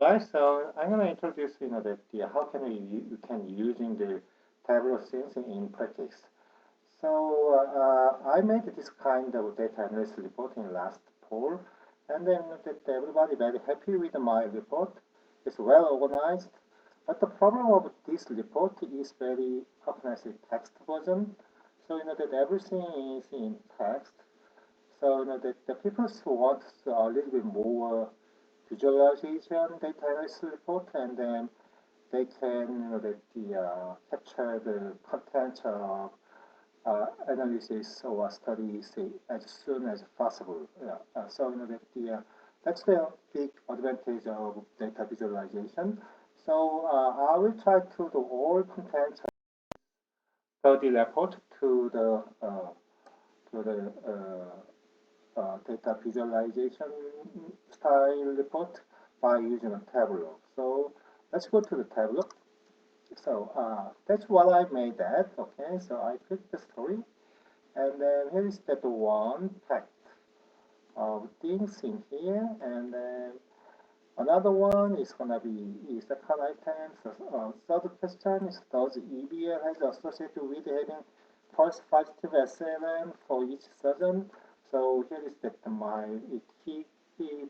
Right, so I'm going to introduce, that how can you can using the Tableau sensing in practice. So I made this kind of data analysis report in last fall, and then that everybody very happy with my report. It's well organized, but the problem of this report is very, how can I say, text version. So that everything is in text. So that the people who want a little bit more visualization data analysis report, and then they can capture the content of analysis or studies as soon as possible. Yeah. So that's the big advantage of data visualization. So I will try to do all content of the report to the data visualization style report by using a Tableau. So let's go to the Tableau. So that's what I made that. Okay, so I click the story, and then here is that one text of things in here, and then another one is gonna be second item. So third question is, does EBL has associated with having first positive SLM for each surgeon? So here is that my key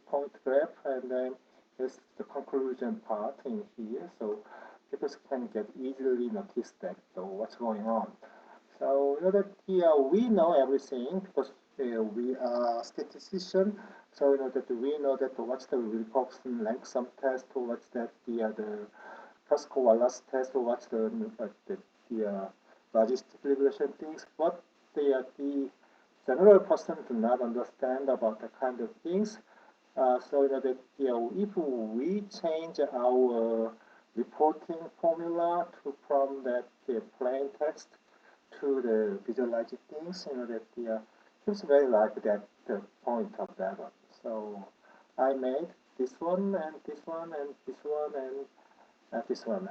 point graph, and then here's the conclusion part in here. So people can get easily notice that what's going on. So that we know everything because we are statistician. So that we know that what's the Wilcoxon length sum test, or what's that the Pascal-Wallace test, or what's the logistic regression things. What the general person do not understand about the kind of things. So that if we change our reporting formula from that plain text to the visualizing things, that it's very like that the point of that one. So I made this one and this one and this one and this one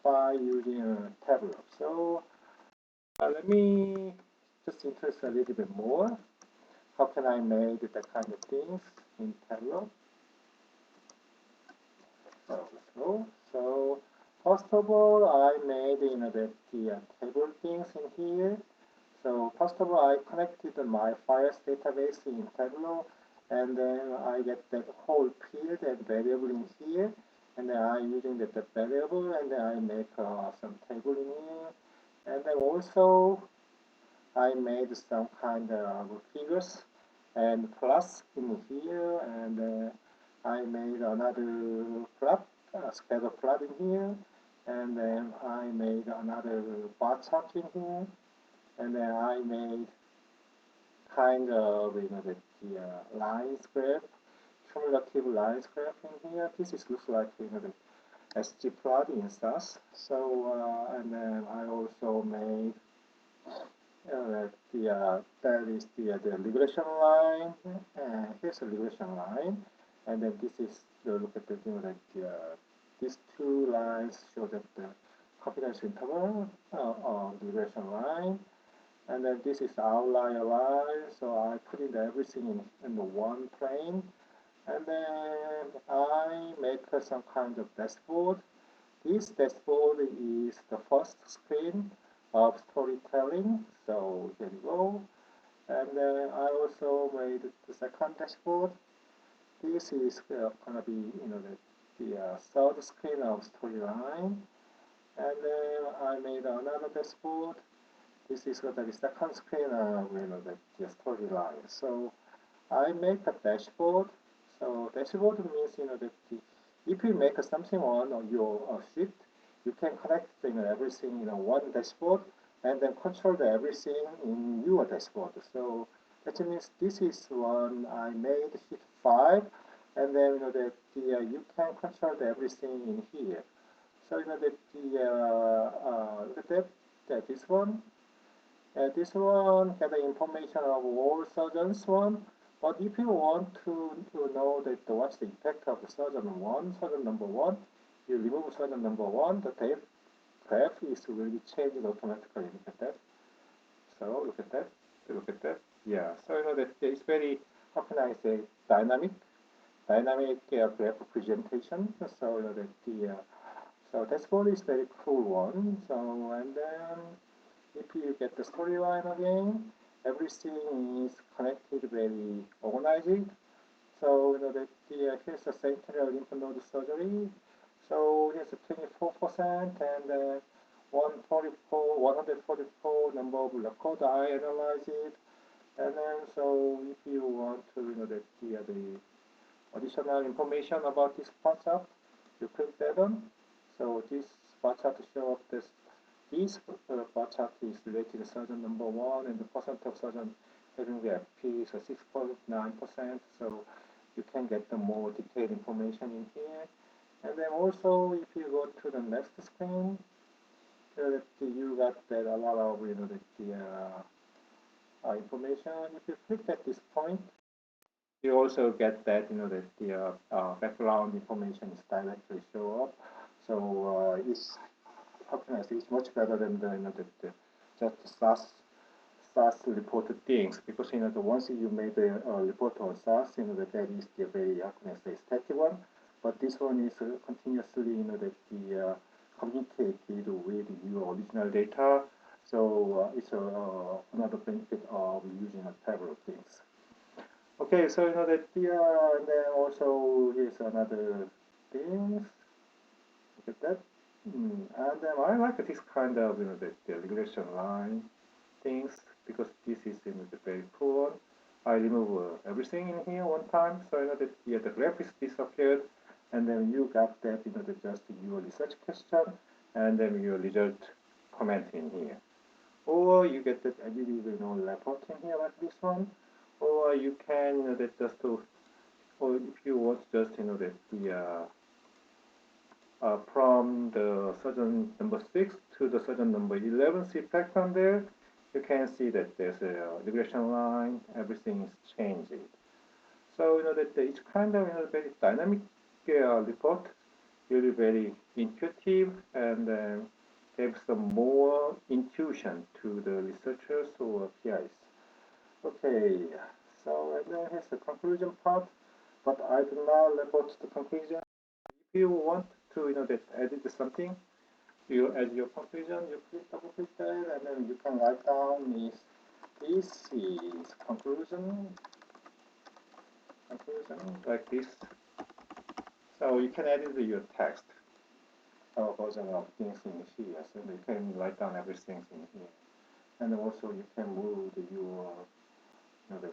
by using Tableau. So let me just interest a little bit more. How can I make that kind of things in Tableau? So let's go. So first of all, I made the table things in here. So first of all, I connected my files database in Tableau, and then I get that whole field and variable in here, and then I'm using that variable, and then I make some table in here, and then also I made some kind of figures and plus in here, and I made another plot, scatter plot in here, and then I made another bar chart in here, and then I made kind of lines graph, cumulative lines graph in here. This is looks like the SG plot in SAS. So and then I also made that is the regression line. Here's a regression line, and then this is the look at the these two lines show that the confidence interval of the regression line. And then this is the outlier line, so I put in everything in the one plane. And then I make some kind of dashboard. This dashboard is the first screen of storytelling. So here we go. And then I also made the second dashboard. This is gonna be the third screen of storyline. And then I made another dashboard. This is the second screen the storyline. So I make a dashboard. So dashboard means that if you make something on your sheet, you can connect everything in one dashboard and then control everything in your dashboard. So that means this is one I made sheet 5, and then that you can control everything in here. So that this one this one has the information of all surgeons one, but if you want to know that what's the effect of the surgeon one, surgeon number one, you remove surgeon number one, the graph is will be changed automatically. Look at that. So look at that. Look at that. Yeah. So that it's very, how can I say, dynamic. dynamic graph presentation. So so dashboard is very cool one. So and then if you get the storyline again, everything is connected, very organized. So here's the central lymph node surgery. So here's a 24% and 144 number of record I analyze it. And then so if you want to the additional information about this bar chart, you click that on. So this bar chart show up this bar chart is related to surgeon number 1 and the percent of surgeon having the FP is 6.9%. So you can get the more detailed information in here. And then also if you go to the next screen, you got that a lot of information. If you click at this point, you also get that the background information is directly show up. So it's how can I say, it's much better than the just SAS reported things, because the once you made a report on SAS, that is the very how can I say, static one. But this one is continuously communicated with your original data. So it's another benefit of using a Tableau things. Okay, so that and then also here's another things. Look at that. And then I like this kind of the regression line things, because this is the very cool. I remove everything in here one time, so that the graph is disappeared, and then you got that just your research question, and then your result comment in here. Or you get that report in here like this one, or you can that just to, or if you want just from the surgeon number 6 to the surgeon number 11 effect on there, you can see that there's a regression line, everything is changing. So that it's kind of very dynamic report, really very intuitive, and have some more intuition to the researchers or PIs. Okay, so and then here's the conclusion part, but I do not report the conclusion. If you want to that edit something, you add your conclusion, you double click there, and then you can write down this is conclusion like this. So you can edit your text version of things in here, so you can write down everything in here, and also you can move your the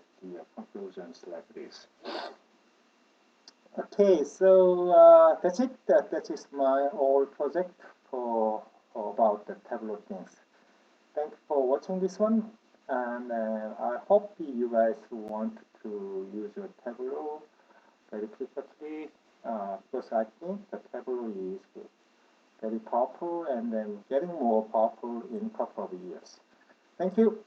conclusions like this. Okay, so that's it. That is my whole project for about the Tableau things. Thank you for watching this one, and I hope you guys want to use your Tableau very frequently, because I think the Tableau is very powerful and then getting more powerful in a couple of years. Thank you.